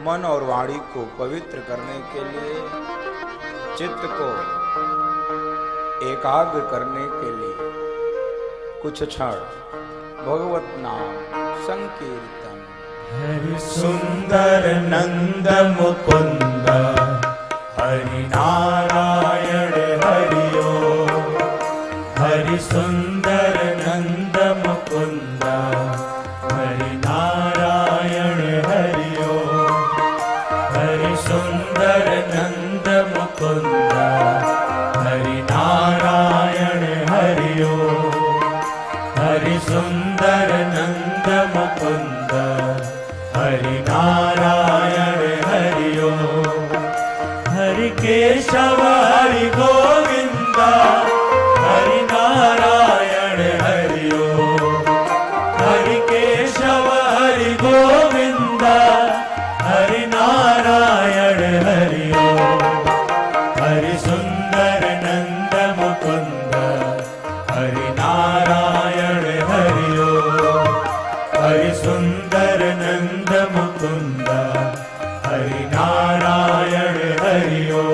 मन और वाणी को पवित्र करने के लिए, चित्त को एकाग्र करने के लिए कुछ क्षण भगवत नाम संकीर्तन। हरि सुंदर नंद मुकुंद हरि नारायण हरिओ। हरि सुंदर नंद मुकुंद हरि नारायण हरिओ। हरि सुंदर नंद मुकुंद हरि नारायण हरिओ। हरि सुंदर नंद मुकुंद हरि नारायण हरिओ। हरि केशव हरि गोविंद हरि नारायण हरिओ। हरि केशव हरि गोविंद हरि नारायण हरिओ। हरि सुंदर नंद मुकुंद हरि नारायण हरिओ। हरि सुंदर नंद मुकुंद हरि नारायण हरिओ।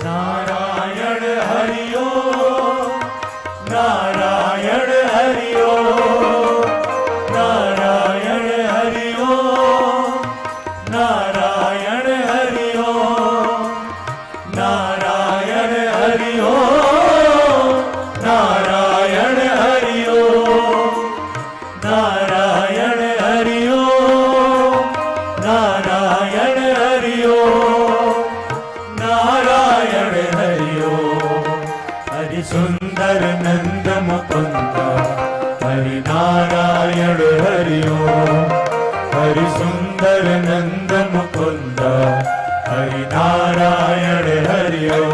नारायण हरिओ। नारायण हरिओ। नारायण हरिओ। नारायण हरिओ। नारायण हरिओ। नारायण हरिओ। नारायण हरिओ। नारायण हरिओ। नारायण हरिओ। हरि सुंदर नंद मुकुंद हरि नारायण हरिओ। हरि सुंदर नंद मुकुंद हरि नारायण हरिओ।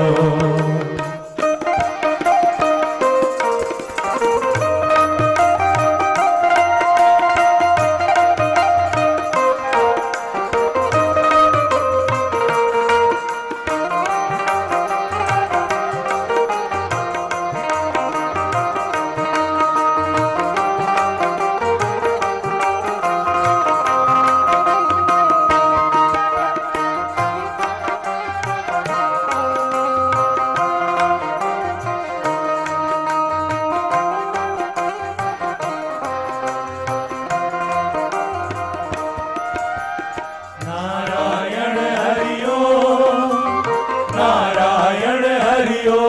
नारायण हरिओ। नारायण हरिओ।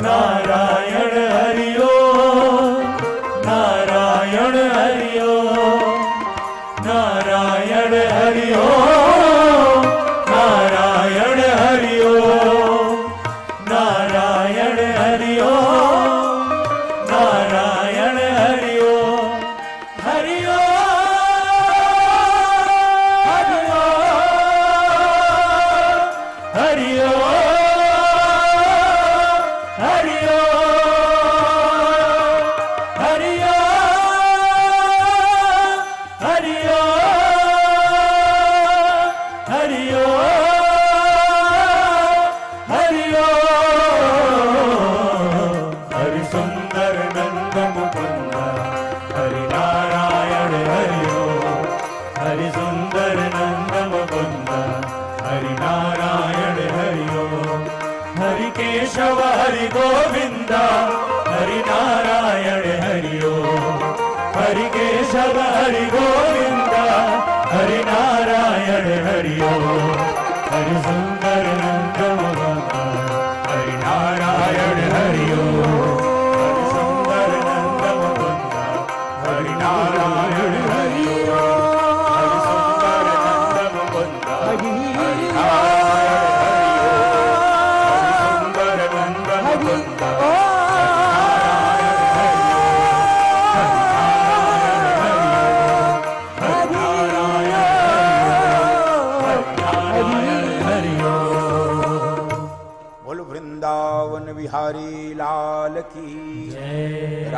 नारायण हरिओ। नारायण हरिओ। नारायण हरिओ। नारायण हरिओ। नारायण हरिओ। नारायण हरिओ। हरिओ। हरिओ। हरिओ। हरिओ। हरिओ। हरिओ। हरिओ। हरि सुंदर नंद मुकुंद हरि नारायण हरिओ। हरि सुंदर नंद मुकुंद हरि नारायण हरिओ। हरि केशव हरि गोविंद हरि नारायण हरिओ। हरि केशव हरि गोविंद हरि नारायण हरिओ। हरि सुंदर नंद मुकुंद हरि नारायण हरिओ। हरि सुंदर नंद मुकुंद हरि नारायण हरिओ। हरि सुंदर नंद मुकुंद हरि नारायण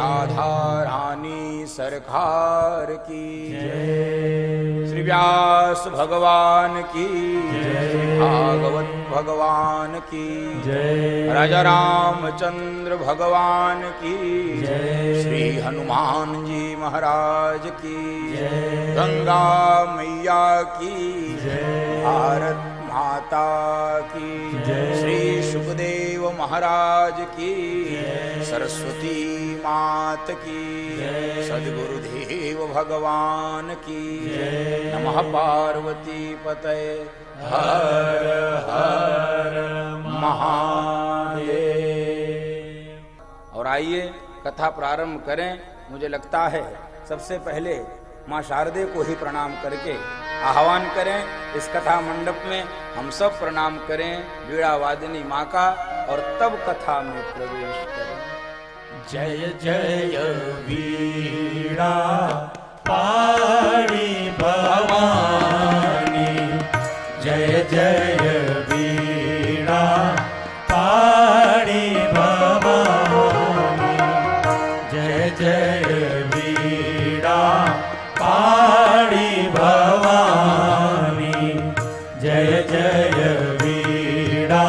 राधा रानी सरकार की जय। श्री व्यास भगवान की जय। भागवत भगवान की जय। राजा रामचंद्र भगवान की जय। श्री हनुमान जी महाराज की जय। गंगा मैया की जय। भारत माता की जय। श्री सुखदेव महाराज की जय। सरस्वती मात की जय। सद्गुरुदेव भगवान की जय। नमः पार्वती पतये हर हर महादेव। और आइए कथा प्रारंभ करें। मुझे लगता है सबसे पहले माँ शारदे को ही प्रणाम करके आह्वान करें। इस कथा मंडप में हम सब प्रणाम करें वीणा वादिनी माँ का और तब कथा में प्रवेश करें। जय जय वीणा पाणी भवानी। जय जय वीणा पाणी भवानी। जय जय वीणा पाणी भवानी। जय जय वीणा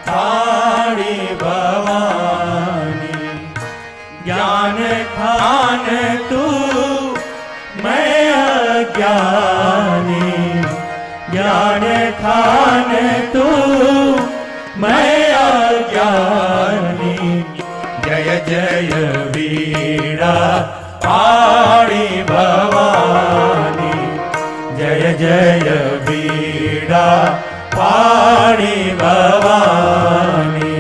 पाणी भवानी। ज्ञान खान तू मैं अज्ञानी। ज्ञान खान तू मैं अज्ञानी। जय जय वीणा पाणी भवानी। जय जय वीणा पाणी भवानी।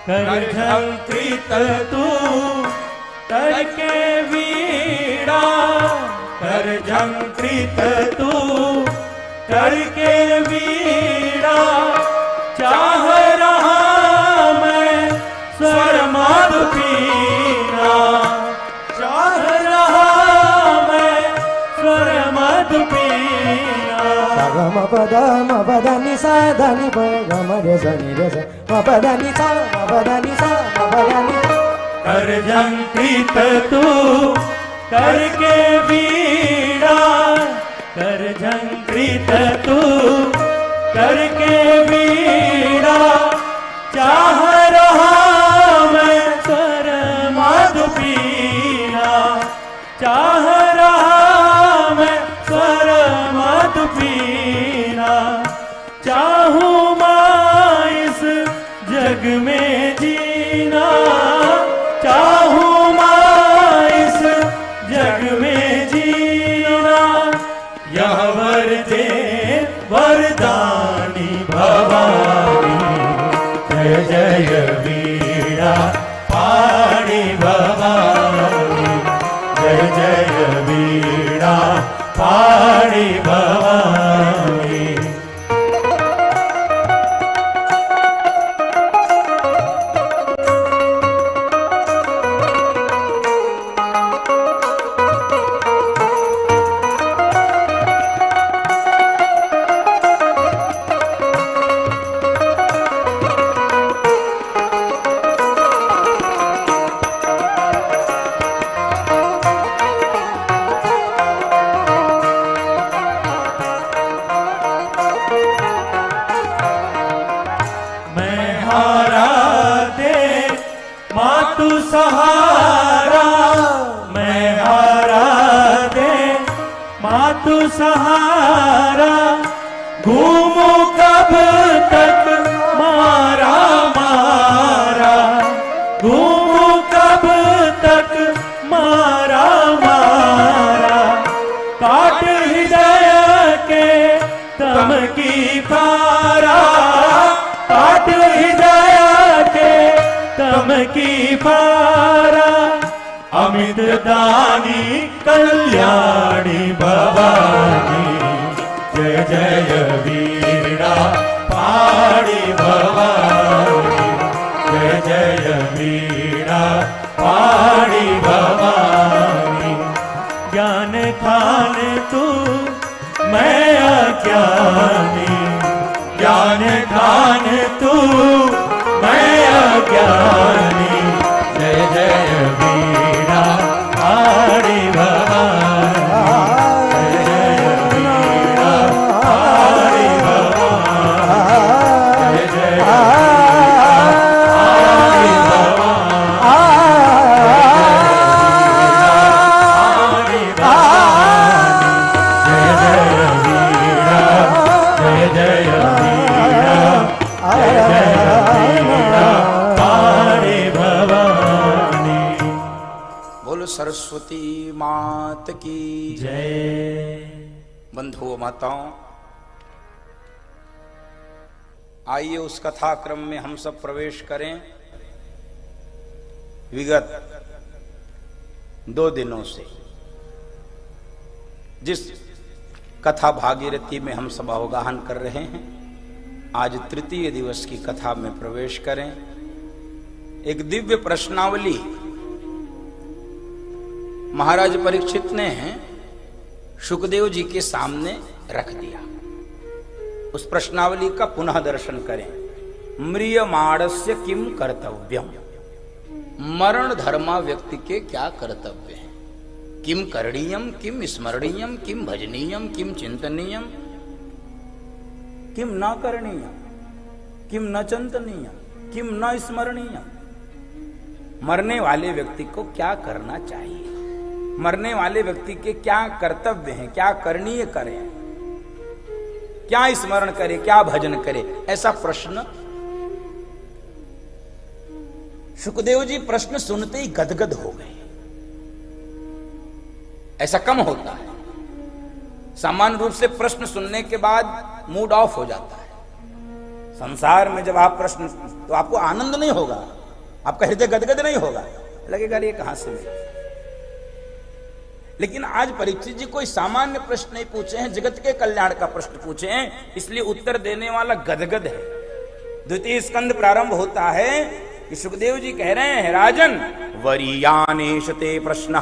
करझंकृत तू करके वीणा। करझंकृत तू करके वीणा। चाह रहा मैं स्वर मधु पीना। चाह रहा मैं स्वर मधु पीना। गम पद म पद नि सा ध नि प ग म रे स नि रे स म पद नि सा म पद नि सा म पद नि। करझंकृत तू करके वीणा। करझंकृत तू करके वीणा। चाह रहा मैं स्वर मधु पीना। चाह रहा मैं स्वर मधु पीना। चाहूं मैं इस जग में जीना। चाहूं मैं इस जग में जीना। यह वर दे वरदानी भवानी। जय जय वीणा पाणी भवानी। जय जय वीणा पाणी भवानी। तू सहारा मैं हारा दे माँ तू सहारा। घूमू कब तक मारा मारा। घूमू कब तक मारा मारा। काट हृदय के तम की पारा। काट हृदय के तम की पारा। अमित दानी कल्याणी भवानी। जय जय वीणा पाणी भवानी, जय जय वीणा पाणी भवानी। ज्ञान खान तू मैं अज्ञानी, ज्ञान खान तू मैं अज्ञानी, जय जय वीणा पाणी भवानी, जय जय वीणा पाणी भवानी, जय जय सरस्वती मात की जय। बंधुओं माताओं, आइए उस कथा क्रम में हम सब प्रवेश करें। विगत 2 दिनों से जिस कथा भागीरथी में हम सब अवगाहन कर रहे हैं, आज तृतीय दिवस की कथा में प्रवेश करें। एक दिव्य प्रश्नावली महाराज परीक्षित ने शुकदेव जी के सामने रख दिया। उस प्रश्नावली का पुनः दर्शन करें। म्रियमाणस्य किम कर्तव्यम, मरण धर्मा व्यक्ति के क्या कर्तव्य हैं। किम करणीयम, किम स्मरणीयम, किम भजनीयम, किम चिंतनीयम, किम न करणीयम, किम न चिंतनीयम, किम न स्मरणीयम। मरने वाले व्यक्ति को क्या करना चाहिए, मरने वाले व्यक्ति के क्या कर्तव्य हैं, क्या करणीय करें, क्या स्मरण करे, क्या भजन करे। ऐसा प्रश्न शुकदेव जी प्रश्न सुनते ही गदगद हो गए। ऐसा कम होता है, सामान्य रूप से प्रश्न सुनने के बाद मूड ऑफ हो जाता है। संसार में जब आप प्रश्न, तो आपको आनंद नहीं होगा, आपका हृदय गदगद नहीं होगा, लगेगा ये कहां से मिला। लेकिन आज परीक्षित जी कोई सामान्य प्रश्न नहीं पूछे हैं, जगत के कल्याण का प्रश्न पूछे हैं, इसलिए उत्तर देने वाला गदगद है। द्वितीय स्कंद प्रारंभ होता है कि सुखदेव जी कह रहे हैं, राजन वरीयानेश ते प्रश्न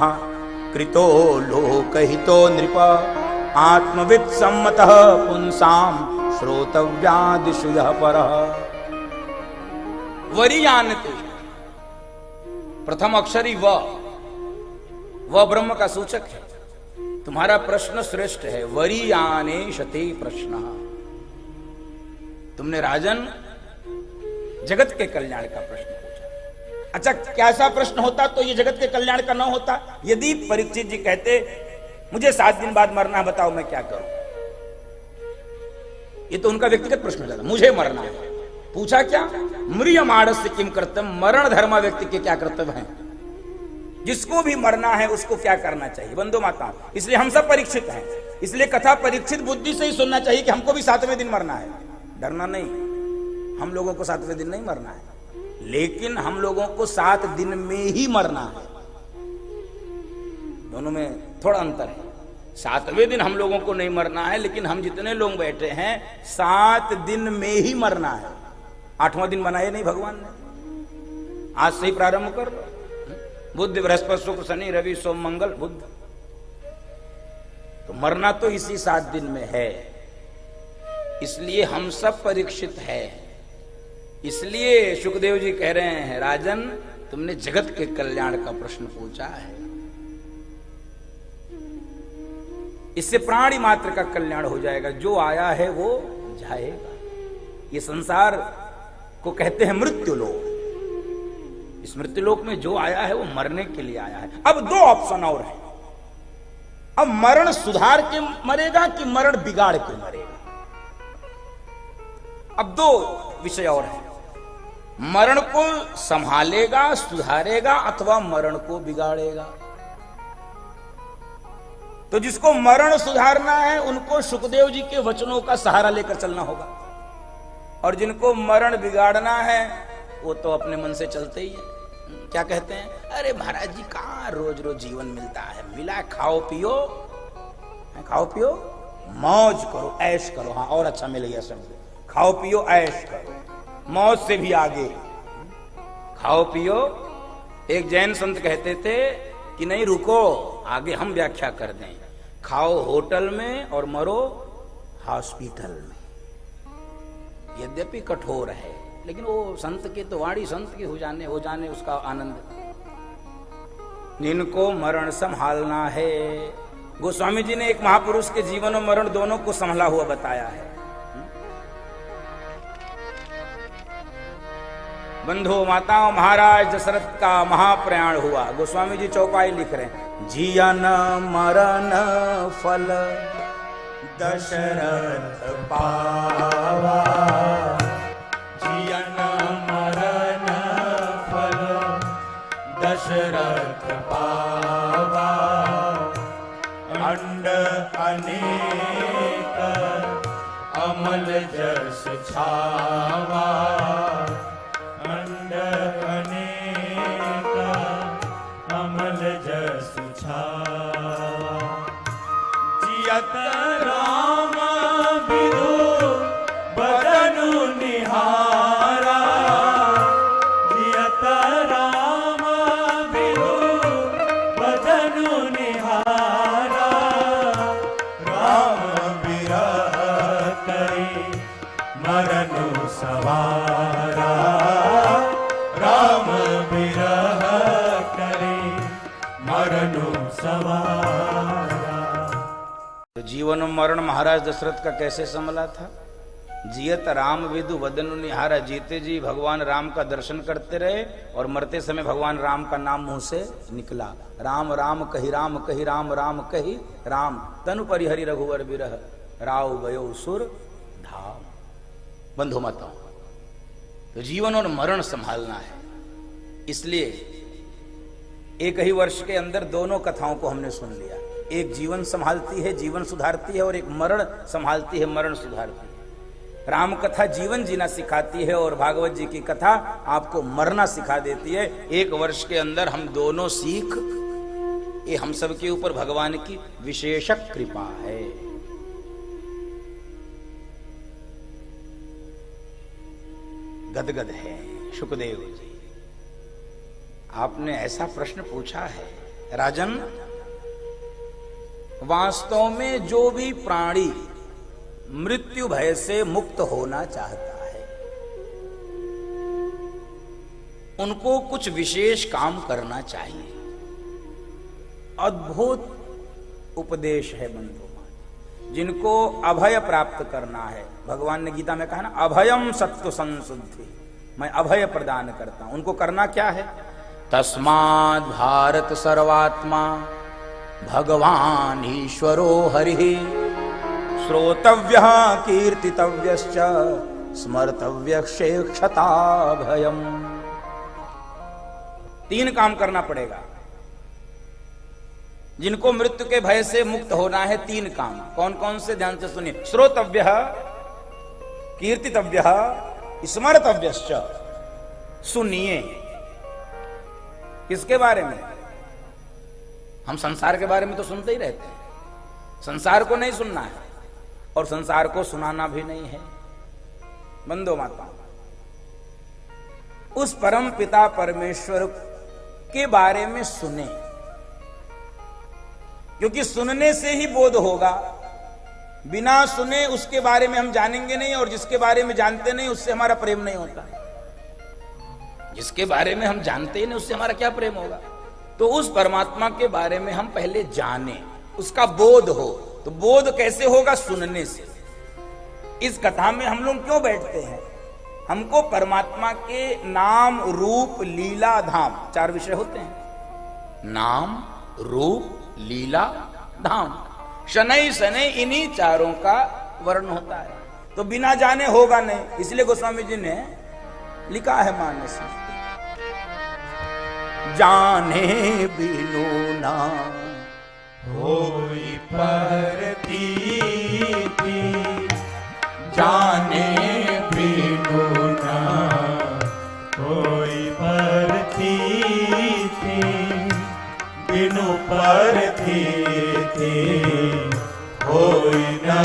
कृतो लोकहितो नृप आत्मविद सम्मतः पुंसाम श्रोतव्यादिषु यः परः। वरीयानते, प्रथम अक्षरी वह ब्रह्म का सूचक है। तुम्हारा प्रश्न श्रेष्ठ है। वरीयानेश ते प्रश्न, तुमने राजन जगत के कल्याण का प्रश्न पूछा। अच्छा, कैसा प्रश्न होता तो ये जगत के कल्याण का न होता। यदि परीक्षित जी कहते मुझे 7 दिन बाद मरना है, बताओ मैं क्या करूं, ये तो उनका व्यक्तिगत प्रश्न हो जाता, मुझे मरना है। पूछा क्या, म्रियमाणस्य किम कर्तव्यम, मरण धर्मा व्यक्ति के क्या कर्तव्य हैं, जिसको भी मरना है उसको क्या करना चाहिए। बंधु माताओं, इसलिए हम सब परीक्षित हैं, इसलिए कथा परीक्षित बुद्धि से ही सुनना चाहिए कि हमको भी 7वें दिन मरना है। डरना नहीं, हम लोगों को 7वें दिन नहीं मरना है, लेकिन हम लोगों को 7 दिन में ही मरना है। दोनों में थोड़ा अंतर है। 7वें दिन हम लोगों को नहीं मरना है, लेकिन हम जितने लोग बैठे हैं 7 दिन में ही मरना है। 8वां दिन बनाए नहीं भगवान ने, आज से ही प्रारंभ कर लो। बुध बृहस्पति शुक्र शनि रवि सोम मंगल बुध, तो मरना तो इसी 7 दिन में है। इसलिए हम सब परीक्षित है। इसलिए सुखदेव जी कह रहे हैं, राजन तुमने जगत के कल्याण का प्रश्न पूछा है, इससे प्राणी मात्र का कल्याण हो जाएगा। जो आया है वो जाएगा। ये संसार को कहते हैं मृत्युलोक। इस मृत्युलोक में जो आया है वो मरने के लिए आया है। अब 2 ऑप्शन और है। अब मरण सुधार के मरेगा कि मरण बिगाड़ के मरेगा। अब 2 विषय और है, मरण को संभालेगा सुधारेगा अथवा मरण को बिगाड़ेगा। तो जिसको मरण सुधारना है उनको सुखदेव जी के वचनों का सहारा लेकर चलना होगा, और जिनको मरण बिगाड़ना है वो तो अपने मन से चलते ही है। क्या कहते हैं, अरे महाराज जी कहाँ रोज रोज जीवन मिलता है, मिला खाओ पियो, खाओ पियो, मौज करो, ऐश करो। हाँ, और अच्छा मिल गया शब्द, खाओ पियो ऐश करो, मौज से भी आगे खाओ पियो। एक जैन संत कहते थे कि नहीं रुको, आगे हम व्याख्या कर दें, खाओ होटल में और मरो हॉस्पिटल में। यद्यपि कठोर है, लेकिन वो संत के तो वाणी संत की हो जाने उसका आनंद। जिनको मरण संभालना है, गोस्वामी जी ने एक महापुरुष के जीवन और मरण दोनों को संभला हुआ बताया है। बंधु माताओं, महाराज दशरथ का महाप्रयाण हुआ। गोस्वामी जी चौपाई लिख रहे हैं, जियन मरण फल दशरथ पावा, जियन मरण फल दशरथ पावा, अंड अनेक अमल जस छावा, अंड अनेक अमल जस छावा, जियत राम विदु बदनु निहारा, जियत राम विदु बदनु निहारा, राम विरह करी मरनु सवारा, राम विरह करी मरनु सवारा। तो जीवन और मरण महाराज दशरथ का कैसे संभला था? जियत राम विदु वदनु निहारा, जीते जी भगवान राम का दर्शन करते रहे और मरते समय भगवान राम का नाम मुंह से निकला। राम राम कही राम कही, राम राम कही राम, तनु परिहरि रघुवर बिरह, राव भयो सुर धाम। बंधु माताओं, तो जीवन और मरण संभालना है। इसलिए एक ही वर्ष के अंदर दोनों कथाओं को हमने सुन लिया। एक जीवन संभालती है, जीवन सुधारती है, और एक मरण संभालती है, मरण सुधारती है। राम कथा जीवन जीना सिखाती है और भागवत जी की कथा आपको मरना सिखा देती है। एक वर्ष के अंदर हम दोनों सीख, ये हम सब के ऊपर भगवान की विशेष कृपा है। गदगद है शुकदेव जी, आपने ऐसा प्रश्न पूछा है। राजन, वास्तव में जो भी प्राणी मृत्यु भय से मुक्त होना चाहता है, उनको कुछ विशेष काम करना चाहिए। अद्भुत उपदेश है बंधुमान। जिनको अभय प्राप्त करना है, भगवान ने गीता में कहा ना, अभयम सत्व संशुद्धि, मैं अभय प्रदान करता हूं। उनको करना क्या है? तस्माद् भारत सर्वात्मा भगवान ईश्वरो हरि, श्रोतव्यः कीर्तितव्यश्च स्मर्तव्यक्षता भयम। 3 काम करना पड़ेगा जिनको मृत्यु के भय से मुक्त होना है। 3 काम कौन कौन से? ध्यान से सुनिए। श्रोतव्यः, कीर्तितव्यः, स्मर्तव्यश्च। सुनिए, किसके बारे में? हम संसार के बारे में तो सुनते ही रहते हैं, संसार को नहीं सुनना है और संसार को सुनाना भी नहीं है। बंधु माता, उस परम पिता परमेश्वर के बारे में सुने, क्योंकि सुनने से ही बोध होगा। बिना सुने उसके बारे में हम जानेंगे नहीं, और जिसके बारे में जानते नहीं उससे हमारा प्रेम नहीं होता। जिसके बारे में हम जानते ही नहीं उससे हमारा क्या प्रेम होगा? तो उस परमात्मा के बारे में हम पहले जाने, उसका बोध हो। तो बोध कैसे होगा? सुनने से। इस कथा में हम लोग क्यों बैठते हैं? हमको परमात्मा के नाम, रूप, लीला, धाम, 4 विषय होते हैं। नाम, रूप, लीला, धाम। शनै शनै इन्हीं 4 का वर्ण होता है। तो बिना जाने होगा नहीं, इसलिए गोस्वामी जी ने लिखा है मानस में, जाने बिनु ना होई परतीति, जाने बिनु ना होई परतीति, बिनु परतीति होई ना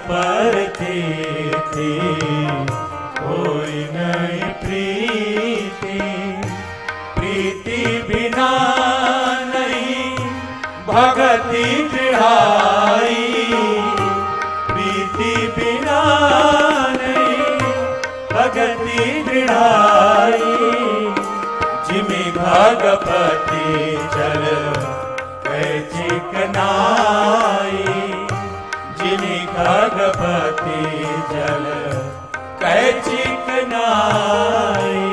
पर थे कोई नहीं प्रीति, प्रीति बिना नहीं भगति दृढ़ाई, प्रीति बिना नहीं भगति दृढ़ाई। जिमि भगपति चल कै चिकनाई, जिमि भगपति जल कै चिकनाई।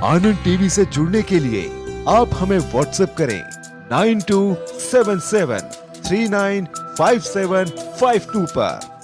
आनंद टीवी से जुड़ने के लिए आप हमें व्हाट्सएप करें 9277395752 पर।